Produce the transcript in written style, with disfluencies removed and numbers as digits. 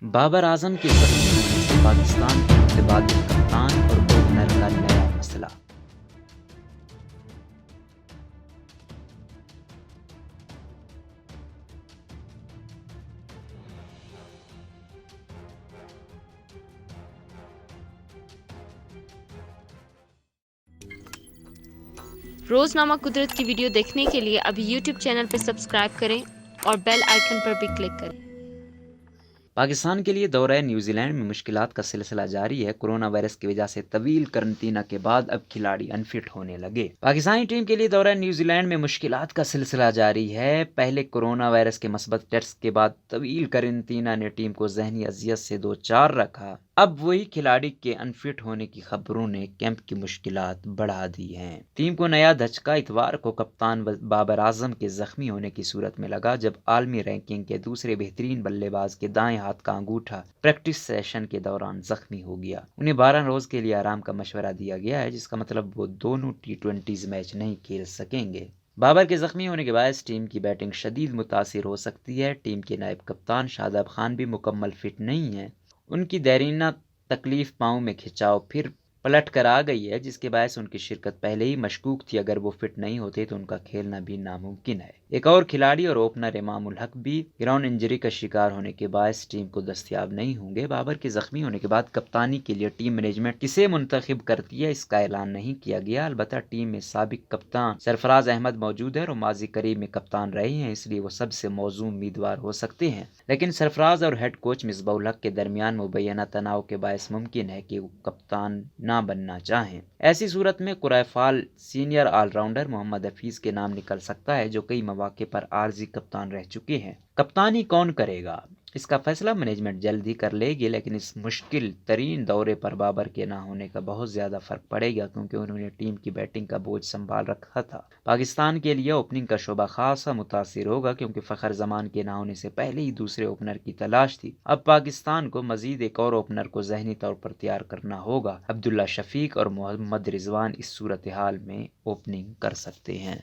बाबर आजम के जख्मी होने से पाकिस्तान के मुतबादिल कप्तान और ओपनर का नया मसला। रोज़नामा कुदरत की वीडियो देखने के लिए अभी यूट्यूब चैनल पर सब्सक्राइब करें और बेल आइकन पर भी क्लिक करें। पाकिस्तान के लिए दौरा न्यूजीलैंड में मुश्किलात का सिलसिला जारी है। कोरोना वायरस की वजह से तवील करंतना के बाद अब खिलाड़ी अनफिट होने लगे। पाकिस्तानी टीम के लिए दौरा न्यूजीलैंड में मुश्किलात का सिलसिला जारी है। पहले कोरोना वायरस के मस्बत टेस्ट के बाद तवील करंतना ने टीम को जहनी अजियत से दो चार रखा। अब वही खिलाड़ी के अनफिट होने की खबरों ने कैंप की मुश्किलात बढ़ा दी हैं। टीम को नया धचका इतवार को कप्तान बाबर आजम के जख्मी होने की सूरत में लगा, जब आलमी रैंकिंग के दूसरे बेहतरीन बल्लेबाज के दाएं हाथ का अंगूठा प्रैक्टिस सेशन के दौरान जख्मी हो गया। उन्हें 12 रोज के लिए आराम का मशवरा दिया गया है, जिसका मतलब वो दोनों T20 मैच नहीं खेल सकेंगे। बाबर के जख्मी होने के बाद टीम की बैटिंग शदीद मुतासिर हो सकती है। टीम के नायब कप्तान शादाब खान भी मुकम्मल फिट नहीं है। उनकी देरीना तकलीफ पाँव में खिंचाव फिर पलट कर आ गई है, जिसके बायस उनकी शिरकत पहले ही मशकूक थी। अगर वो फिट नहीं होते तो उनका खेलना भी नामुमकिन है। एक और खिलाड़ी और ओपनर इमामुल हक भी ग्राउंड इंजरी का शिकार होने के बायस टीम को दस्तयाब नहीं होंगे। बाबर के जख्मी होने के बाद कप्तानी के लिए टीम मैनेजमेंट किसे मुंतखब करती है, इसका ऐलान नहीं किया गया। अलबत्ता टीम में साबिक कप्तान सरफराज अहमद मौजूद है और माजी करीब में कप्तान रहे हैं, इसलिए वो सबसे मौजूद उम्मीदवार हो सकते हैं। लेकिन सरफराज और हेड कोच मिसबाहुल हक के दरमियान मुबैना तनाव के बायस मुमकिन है कि वो कप्तान ना बनना चाहें। ऐसी सूरत में कुरैफाल सीनियर ऑलराउंडर मोहम्मद हफीज के नाम निकल सकता है, जो कई मौके पर आर्जी कप्तान रह चुके हैं। कप्तानी कौन करेगा, इसका फैसला मैनेजमेंट जल्द ही कर लेगी, लेकिन इस मुश्किल तरीन दौरे पर बाबर के ना होने का बहुत ज़्यादा फर्क पड़ेगा, क्योंकि उन्होंने टीम की बैटिंग का बोझ संभाल रखा था। पाकिस्तान के लिए ओपनिंग का शोबा खासा मुतासिर होगा, क्योंकि फ़खर जमान के ना होने से पहले ही दूसरे ओपनर की तलाश थी। अब पाकिस्तान को मजीद एक और ओपनर को जहनी तौर पर तैयार करना होगा। अब्दुल्ला शफीक और मोहम्मद रिजवान इस सूरत हाल में ओपनिंग कर सकते हैं।